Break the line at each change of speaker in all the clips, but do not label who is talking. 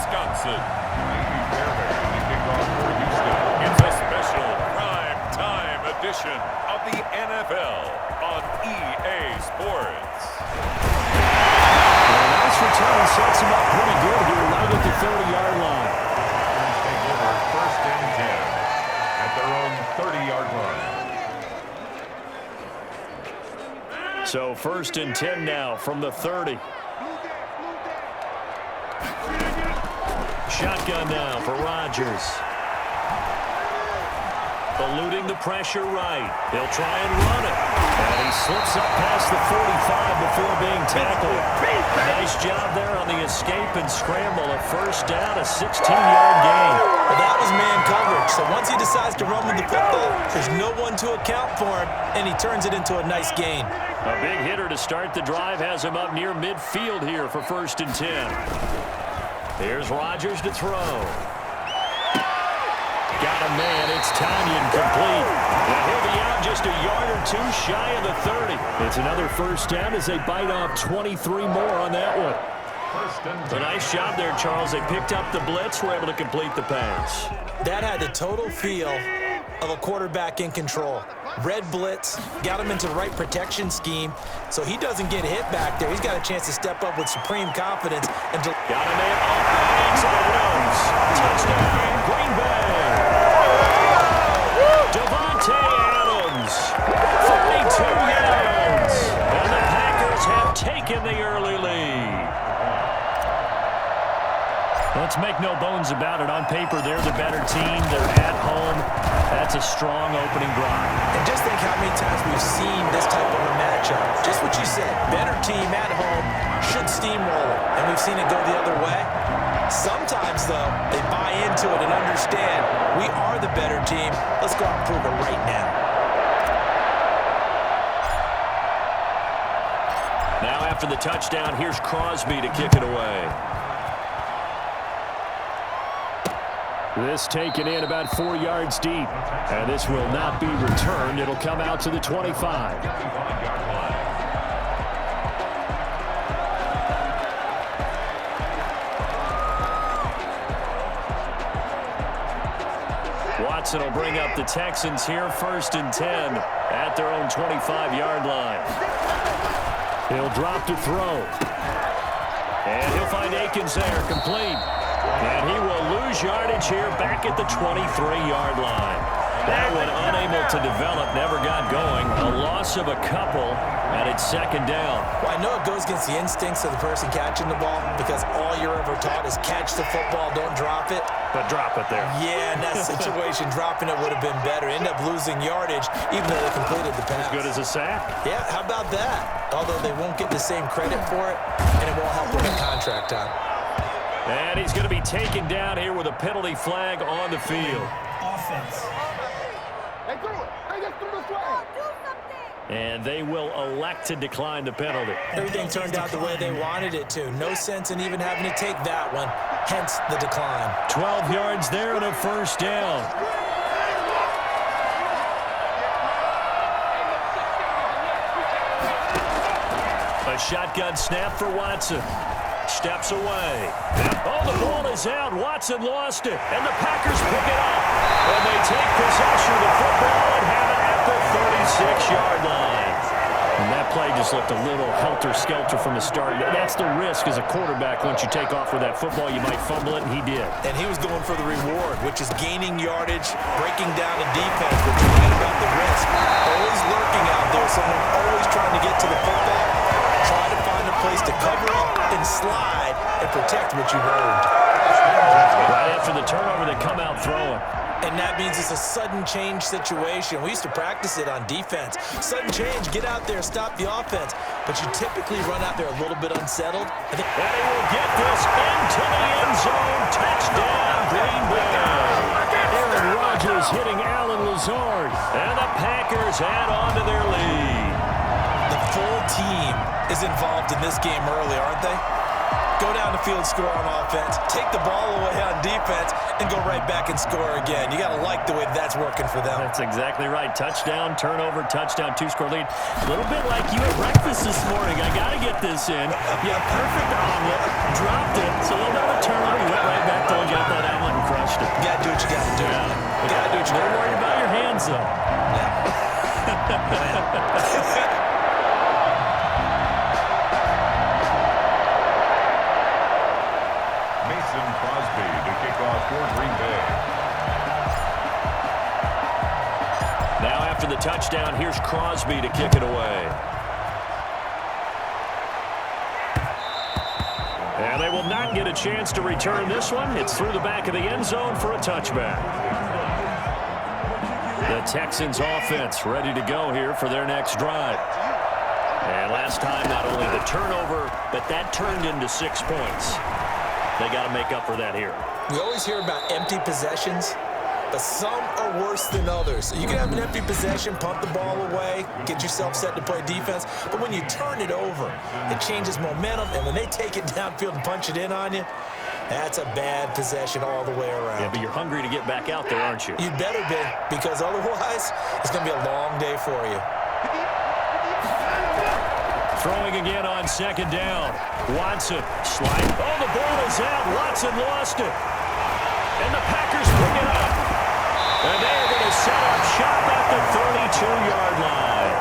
Wisconsin. It's a special prime time edition of the NFL on EA Sports.
Nice return sets him up pretty good here right at the 30-yard line.
Take over first and 10 at their own 30-yard line.
So first and 10 now from the 30. Shotgun now for Rodgers. Eluding the pressure right. He'll try and run it. And he slips up past the 45 before being tackled. Nice job there on the escape and scramble. A first down, a 16-yard gain.
Well, that was man coverage. So once he decides to run with the football, there's no one to account for him, and he turns it into a nice gain.
A big hitter to start the drive has him up near midfield here for first and 10. Here's Rodgers to throw. Got a man. It's Tanyan complete. And he'll be out just a yard or two shy of the 30. It's another first down as they bite off 23 more on that one. A nice job there, Charles. They picked up the blitz, were able to complete the pass.
That had the total feel of a quarterback in control. Red blitz, got him into the right protection scheme, so he doesn't get hit back there. He's got a chance to step up with supreme confidence. And
got a man off the hands of the Rams. Touchdown, Greenbay. Devontae Adams, 42 yards. And the Packers have taken the early lead. Let's make no bones about it. On paper, they're the better team. They're at home. That's a strong opening drive.
And just think how many times we've seen this type of a matchup. Just what you said, better team at home should steamroll, and we've seen it go the other way. Sometimes, though, they buy into it and understand we are the better team. Let's go out and prove it right now.
Now after the touchdown, here's Crosby to kick it away. This taken in about 4 yards deep. And this will not be returned. It'll come out to the 25. Watson will bring up the Texans here, first and 10 at their own 25-yard line. He'll drop to throw. And he'll find Akins there, complete. And he will lose yardage here back at the 23-yard line. That one unable to develop, never got going. A loss of a couple, and it's second down.
Well, I know it goes against the instincts of the person catching the ball because all you're ever taught is catch the football, don't drop it.
But drop it there.
Yeah, in that situation, dropping it would have been better. End up losing yardage, even though they completed the pass.
As good as a sack.
Yeah, how about that? Although they won't get the same credit for it, and it won't help them in contract time.
And he's going to be taken down here with a penalty flag on the field.
Offense.
And they will elect to decline the penalty.
Everything turned out the way they wanted it to. No sense in even having to take that one, hence the decline.
12 yards there and a first down. A shotgun snap for Watson. Steps away. Oh, the ball is out. Watson lost it. And the Packers pick it up. And they take possession of the football and have it at the 36-yard line. And that play just looked a little helter-skelter from the start. That's the risk as a quarterback. Once you take off with that football, you might fumble it, and he did.
And he was going for the reward, which is gaining yardage, breaking down a defense, but you're right about the risk. Always lurking out there, someone always trying to get to the football. Try to find a place to cover it and slide and protect what you've earned.
Right after the turnover, they come out throwing.
And that means it's a sudden change situation. We used to practice it on defense. Sudden change, get out there, stop the offense. But you typically run out there a little bit unsettled.
And he will get this into the end zone. Touchdown, Greenbay. Aaron Rodgers hitting Alan Lazard. And the Packers add on to their lead.
The full team is involved in this game early, aren't they? Go down the field, score on offense, take the ball away on defense, and go right back and score again. You got to like the way that's working for them.
That's exactly right. Touchdown, turnover, touchdown, two-score lead. A little bit like you at breakfast this morning. I got to get this in. Yeah, perfect omelet. Dropped it. So a little bit of a turnover. He went right touchdown, here's Crosby to kick it away. And they will not get a chance to return this one. It's through the back of the end zone for a touchback. The Texans offense ready to go here for their next drive. And last time, not only the turnover, but that turned into 6 points. They got to make up for that here.
We always hear about empty possessions, but some are worse than others. You can have an empty possession, pump the ball away, get yourself set to play defense, but when you turn it over, it changes momentum, and when they take it downfield and punch it in on you, that's a bad possession all the way around.
Yeah, but you're hungry to get back out there, aren't you?
You'd better be, because otherwise, it's going to be a long day for you.
Throwing again on second down. Watson, slide. Oh, the ball is out. Watson lost it. And the Packers pick it up. And they're going to set up shop at the 32-yard line.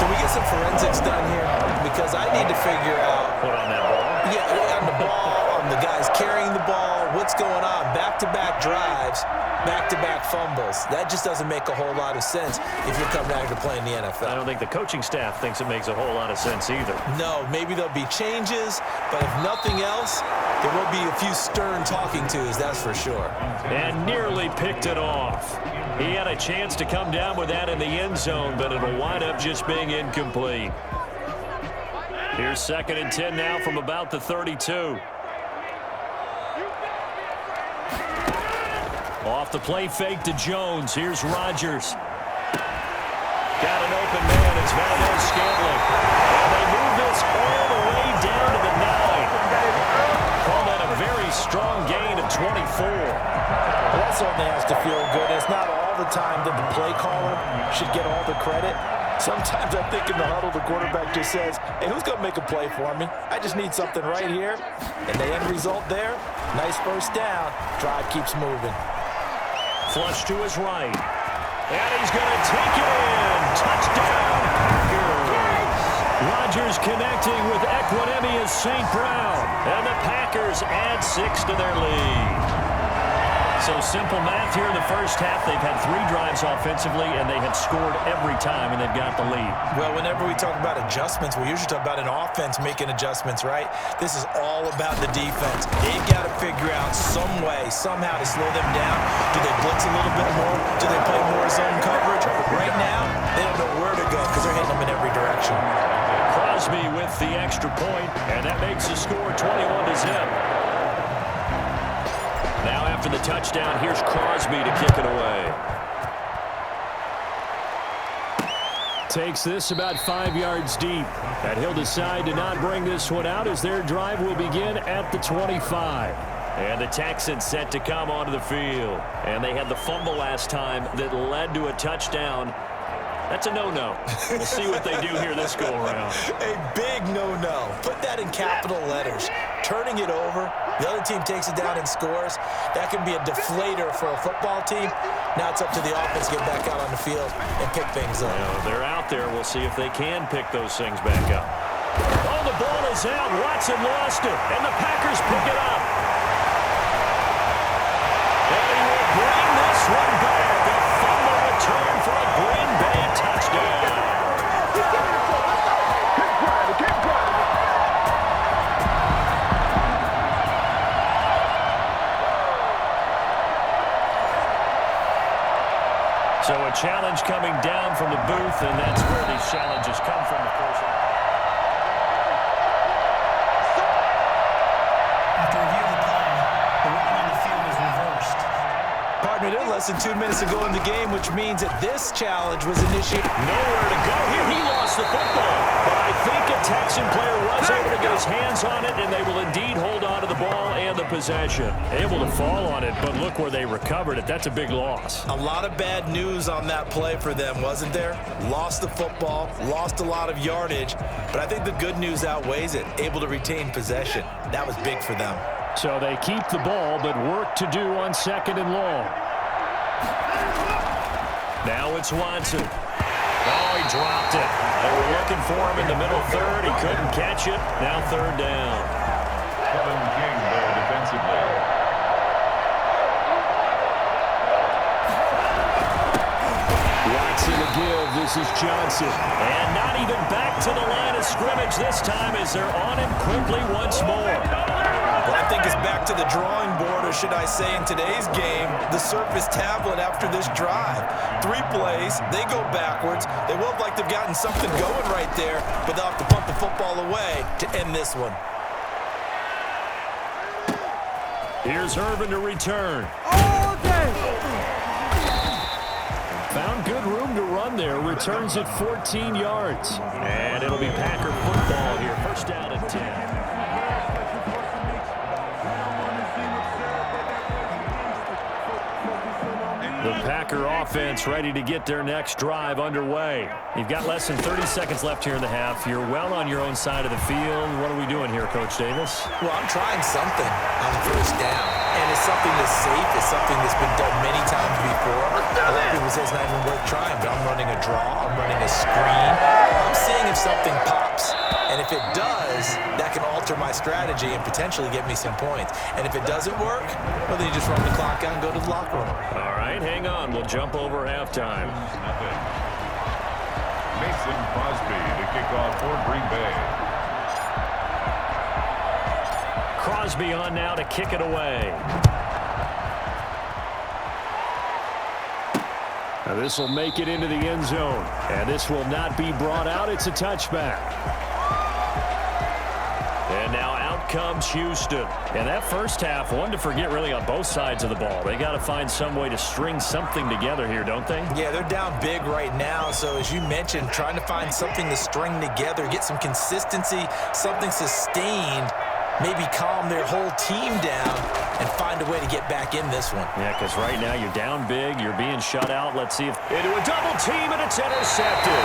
Can we get some forensics done here? Because I need to figure out.
Put on that ball.
Yeah, on the ball, on the guys carrying the ball, what's going on? Back-to-back drives, back-to-back fumbles. That just doesn't make a whole lot of sense if you're coming out here to play in the NFL.
I don't think the coaching staff thinks it makes a whole lot of sense either.
No, maybe there'll be changes, but if nothing else, there will be a few stern talking tos, that's for sure.
And nearly picked it off. He had a chance to come down with that in the end zone, but it'll wind up just being incomplete. Here's 2nd and 10 now from about the 32. Off the play fake to Jones. Here's Rodgers. Got an open man. It's Valdez-Scantling. And they move this all the way down to the 9. Call that a very strong gain of 24.
Well, that certainly has to feel good. It's not all the time that the play caller should get all the credit. Sometimes I think in the huddle, the quarterback just says, hey, who's going to make a play for me? I just need something right here. And the end result there, nice first down. Drive keeps moving.
Flush to his right. And he's going to take it in. Touchdown, Packers. Rodgers connecting with Equinemius St. Brown. And the Packers add 6 to their lead. So simple math here in the first half. They've had 3 drives offensively, and they have scored every time, and they've got the lead.
Well, whenever we talk about adjustments, we usually talk about an offense making adjustments, right? This is all about the defense. They've got to figure out some way, somehow to slow them down. Do they blitz a little bit more? Do they play more zone coverage? Right now, they don't know where to go because they're hitting them in every direction.
Crosby with the extra point, and that makes the score 21-0. Now after the touchdown, here's Crosby to kick it away. Takes this about 5 yards deep. And he'll decide to not bring this one out as their drive will begin at the 25. And the Texans set to come onto the field. And they had the fumble last time that led to a touchdown. That's a no-no. We'll see what they do here this go-around.
A big no-no. Put that in capital letters. Turning it over, the other team takes it down and scores. That can be a deflator for a football team. Now it's up to the offense to get back out on the field and pick things up.
They're out there. We'll see if they can pick those things back up. Oh, the ball is out. Watson lost it, and the Packers pick it up. And he will bring this one back. A fumble return for a Greenbay touchdown. So a challenge coming down from the booth, and that's where these challenges come from, of course.
After review of the play, the running on the field is reversed.
Partner, they're less than 2 minutes to go in the game, which means that this challenge was initiated.
Nowhere to go here. He lost the football. But I think a Texan player was able to get his hands on it, and they will indeed hold on to the ball and the possession. Able to fall on it, but look where they recovered it. That's a big loss.
A lot of bad news on that play for them, wasn't there? Lost the football, lost a lot of yardage, but I think the good news outweighs it. Able to retain possession. That was big for them.
So they keep the ball, but work to do on 2nd and long. Now it's Watson. Oh, he dropped it. They were looking for him in the middle third. He couldn't catch it. Now 3rd down.
Kevin King there defensively.
Watson to give This is Johnson. And not even back to the line of scrimmage this time as they're on him quickly once more.
Well, I think it's back to the drawing board, or should I say in today's game, the Surface tablet after this drive. 3 plays, they go backwards. They will look like they've gotten something going right there, but they'll have to punt the football away to end this one.
Here's Irvin to return. Found good room to run there. Returns at 14 yards. And it'll be Packer football here. First down and 10. The Packer offense ready to get their next drive underway. You've got less than 30 seconds left here in the half. You're well on your own side of the field. What are we doing here, Coach Davis?
Well, I'm trying something on first down. And it's something that's safe. It's something that's been done many times before. A lot of people say it's not even worth trying, but I'm running a draw. I'm running a screen. I'm seeing if something pops. And if it does, that can alter my strategy and potentially get me some points. And if it doesn't work, well, then you just run the clock out and go to the locker room.
All right, hang on. We'll jump over halftime.
Mason Crosby to kick off for Green Bay.
Crosby on now to kick it away. Now this will make it into the end zone. And this will not be brought out. It's a touchback. And now out comes Houston. And that first half, one to forget really on both sides of the ball. They got to find some way to string something together here, don't they?
Yeah, they're down big right now. So as you mentioned, trying to find something to string together, get some consistency, something sustained, maybe calm their whole team down and find a way to get back in this one.
Yeah, because right now you're down big. You're being shut out. Let's see if into a double team, and it's intercepted.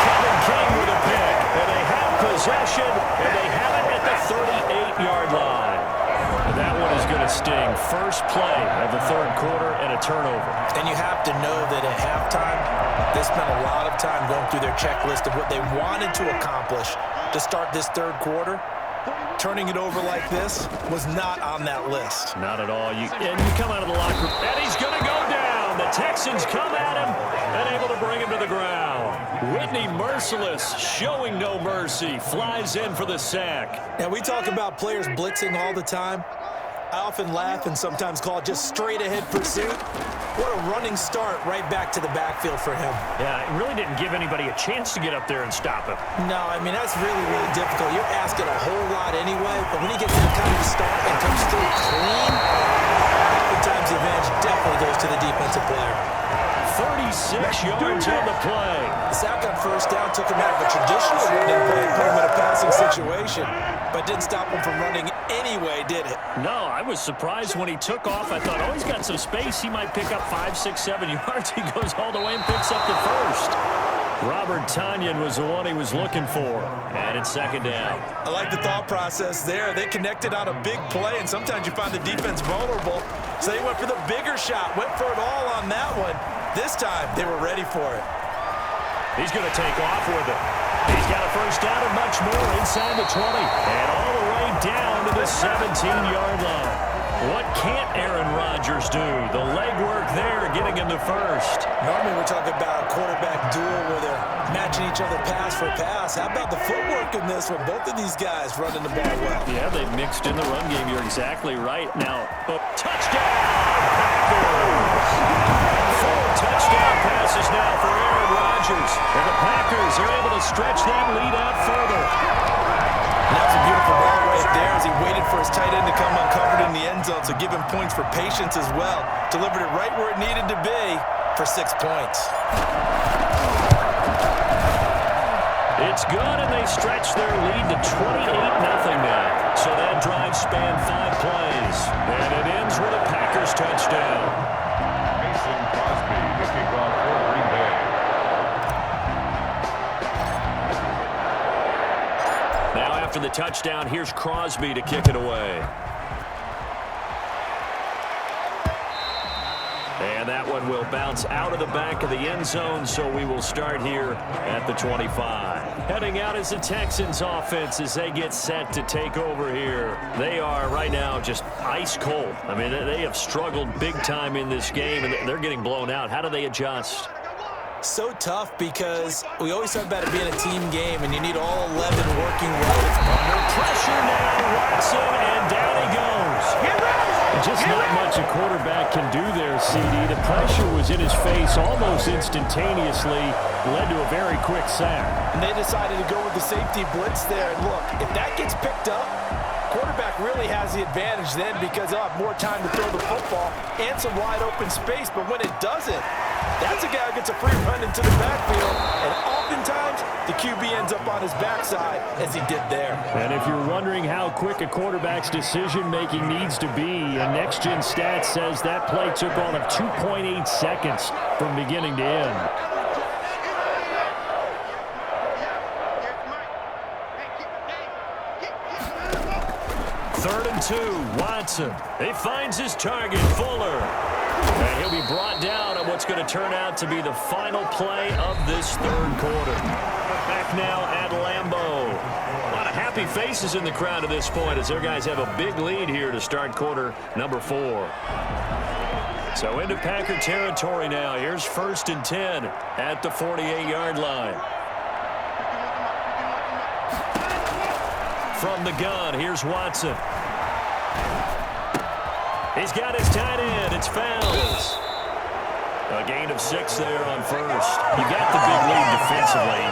Kevin King with a pick. And they have possession, and they have it at the 38-yard line. And that one is going to sting. First play of the third quarter and a turnover.
And you have to know that at halftime, they spent a lot of time going through their checklist of what they wanted to accomplish to start this third quarter. Turning it over like this was not on that list.
Not at all. And you come out of the locker room, and he's going to go down. The Texans come at him and able to bring him to the ground. Whitney Merciless, showing no mercy, flies in for the sack.
Now, we talk about players blitzing all the time. I often laugh and sometimes call it just straight-ahead pursuit. What a running start right back to the backfield for him.
Yeah, it really didn't give anybody a chance to get up there and stop him.
No, I mean, that's really, really difficult. You're asking a whole lot anyway, but when he gets that kind of start and comes through clean, oftentimes the advantage definitely goes to the defensive player.
36 yards on the play.
The sack on first down took him out of a traditional running play, put him in a passing situation, but didn't stop him from running anyway, did it?
No, I was surprised when he took off. I thought, oh, he's got some space. He might pick up 5, 6, 7 yards. He goes all the way and picks up the first. Robert Tonyan was the one he was looking for. And it's second down.
I like the thought process there. They connected on a big play, and sometimes you find the defense vulnerable. So they went for the bigger shot, went for it all on that one. This time, they were ready for it.
He's going to take off with it. He's got a first down and much more inside the 20. And all the way down to the 17-yard line. What can't Aaron Rodgers do? The legwork there getting him to first.
Normally we're talking about a quarterback duel where they're matching each other pass for pass. How about the footwork in this one? Both of these guys running the ball well.
Yeah, they've mixed in the run game. You're exactly right. Now, touchdown, Packers! 4 touchdown passes now for Aaron Rodgers. And the Packers are able to stretch that lead out further.
That's a beautiful ball right there as he waited for his tight end to come uncovered in the end zone, so give him points for patience as well. Delivered it right where it needed to be for 6 points.
It's good, and they stretch their lead to 28-0 now. So that drive spanned 5 plays, and it ends with a Packers touchdown.
Mason Crosby to kick off for Green Bay.
Now after the touchdown, here's Crosby to kick it away. And that one will bounce out of the back of the end zone, so we will start here at the 25. Heading out is the Texans offense as they get set to take over here. They are right now just ice cold. I mean, they have struggled big time in this game, and they're getting blown out. How do they adjust?
So tough because we always talk about it being a team game, and you need all 11 working well.
Under pressure now, Watson, and down he goes. Just not much a quarterback can do there, CD. The pressure was in his face almost instantaneously, led to a very quick sack.
And they decided to go with the safety blitz there. And look, if that gets picked up, quarterback really has the advantage then because he'll have more time to throw the football and some wide open space. But when it doesn't, that's a guy who gets a free run into the backfield. And oftentimes, the QB ends up on his backside as he did there.
And if you're wondering how quick a quarterback's decision-making needs to be, a next-gen stat says that play took on him 2.8 seconds from beginning to end. Third and 2, Watson. He finds his target, Fuller. And he'll be brought down on what's going to turn out to be the final play of this third quarter. Back now at Lambeau. A lot of happy faces in the crowd at this point as their guys have a big lead here to start quarter number 4. So into Packer territory now. Here's 1st and 10 at the 48-yard line. From the gun, here's Watson. He's got his tight end. It's Fowles. A gain of 6 there on first. You got the big lead defensively.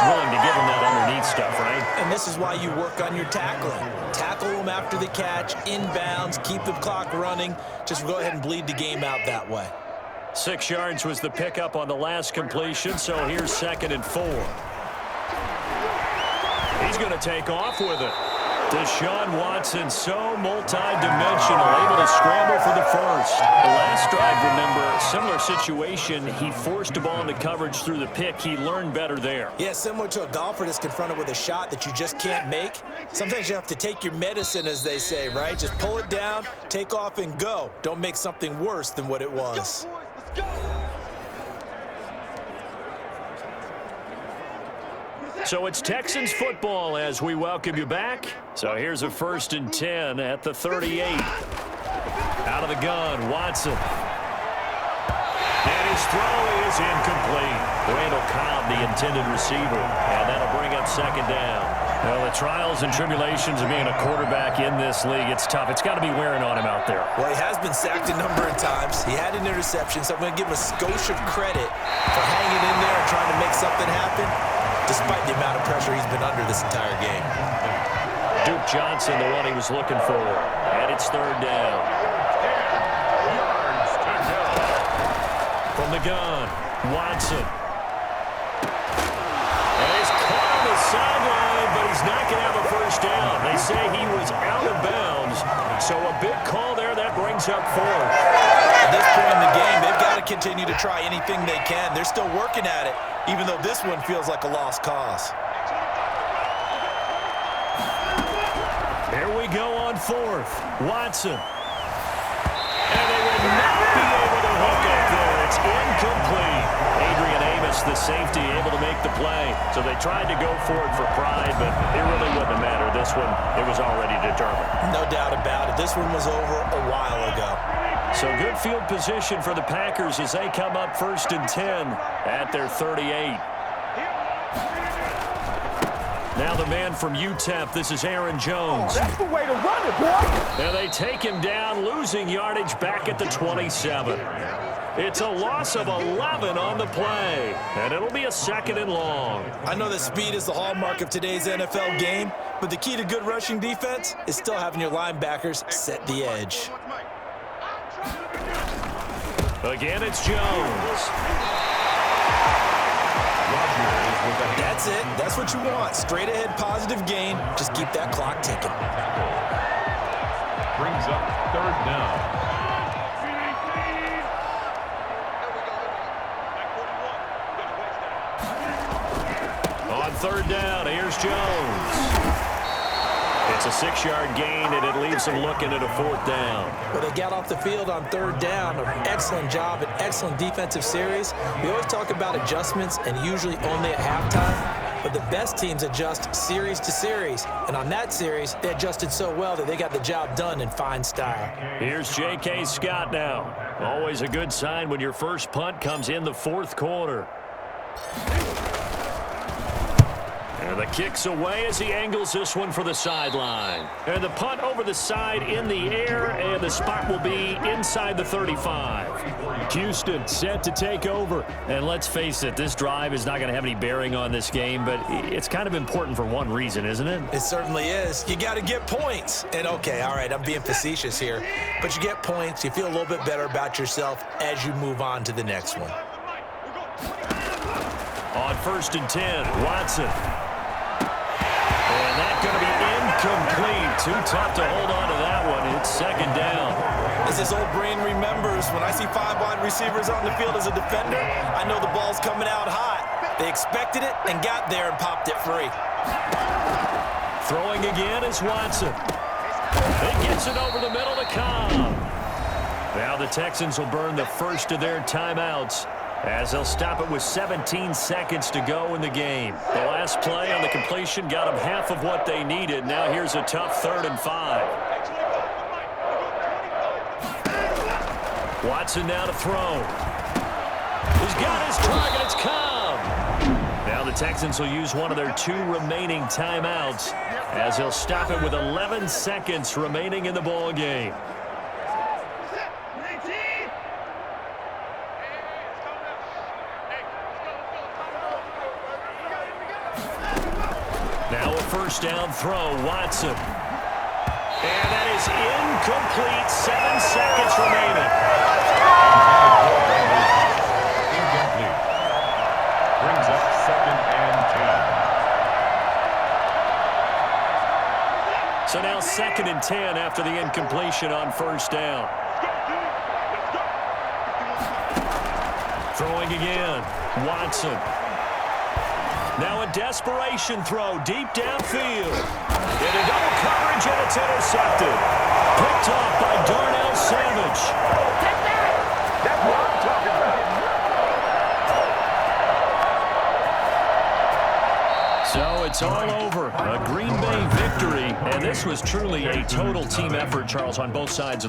Willing to give him that underneath stuff, right?
And this is why you work on your tackling. Tackle him after the catch, inbounds, keep the clock running. Just go ahead and bleed the game out that way.
6 yards was the pickup on the last completion, so here's 2nd and 4. He's going to take off with it. Deshaun Watson, so multi-dimensional, able to scramble for the first. The last drive, remember, similar situation. He forced the ball into coverage through the pick. He learned better there.
Yeah, similar to a golfer that's confronted with a shot that you just can't make. Sometimes you have to take your medicine, as they say, right? Just pull it down, take off, and go. Don't make something worse than what it was.
Let's go.
So it's Texans football as we welcome you back. So here's a 1st and 10 at the 38. Out of the gun, Watson. And his throw is incomplete. Randall Cobb, the intended receiver. And that'll bring up 2nd down. Well, the trials and tribulations of being a quarterback in this league, it's tough. It's got to be wearing on him out there.
Well, he has been sacked a number of times. He had an interception, so I'm going to give him a skosh of credit for hanging in there and trying to make something happen, despite the amount of pressure he's been under this entire game.
Duke Johnson, the one he was looking for. And it's 3rd down. From the gun, Watson. And he's caught on the sideline, but he's not going to have a first down. They say he was out of bounds. So a big call there. That brings up 4th.
At this point in the game, they've got to continue to try anything they can. They're still working at it, even though this one feels like a lost cause.
Here we go on 4th. Watson. And they will not be able to hook up there. It's incomplete. Adrian Amos, the safety, able to make the play. So they tried to go for it for pride, but it really wouldn't have mattered. This one, it was already determined.
No doubt about it. This one was over a while ago.
So good field position for the Packers as they come up 1st and 10 at their 38. Now the man from UTEP, this is Aaron Jones.
That's the way to run it, boy.
And they take him down, losing yardage back at the 27. It's a loss of 11 on the play, and it'll be a 2nd and long.
I know that speed is the hallmark of today's NFL game, but the key to good rushing defense is still having your linebackers set the edge.
Again, it's Jones.
That's it. That's what you want. Straight ahead positive gain. Just keep that clock ticking.
Brings up 3rd down.
On 3rd down, here's Jones. It's a 6-yard gain, and it leaves them looking at a 4th down.
Well, they got off the field on 3rd down. An excellent job, an excellent defensive series. We always talk about adjustments and usually only at halftime, but the best teams adjust series to series. And on that series, they adjusted so well that they got the job done in fine style.
Here's J.K. Scott now. Always a good sign when your first punt comes in the 4th quarter. And the kick's away as he angles this one for the sideline. And the punt over the side in the air, and the spot will be inside the 35. Houston set to take over. And let's face it, this drive is not going to have any bearing on this game, but it's kind of important for one reason, isn't it?
It certainly is. You got to get points. And, okay, all right, I'm being facetious here, but you get points, you feel a little bit better about yourself as you move on to the next one.
On 1st and 10, Watson. And that's going to be incomplete. Too tough to hold on to that one. It's 2nd down.
As his old brain remembers, when I see 5 wide receivers on the field as a defender, I know the ball's coming out hot. They expected it and got there and popped it free.
Throwing again is Watson. He gets it over the middle to Cobb. Now the Texans will burn the first of their timeouts, as they'll stop it with 17 seconds to go in the game. The last play on the completion got them half of what they needed. Now here's a tough 3rd and 5. Watson now to throw. He's got his target. It's Cobb. Now the Texans will use one of their 2 remaining timeouts, as they'll stop it with 11 seconds remaining in the ball game. Now a 1st down throw, Watson. And that is incomplete. 7 seconds remaining.
Incomplete. Brings up 2nd and 10.
So now 2nd and 10 after the incompletion on 1st down. Throwing again, Watson. Now a desperation throw deep downfield. Into double coverage, and it's intercepted. Picked off by Darnell Savage.
Take that! That's what I'm talking about.
So it's all over. A Green Bay victory. And this was truly a total team effort, Charles, on both sides of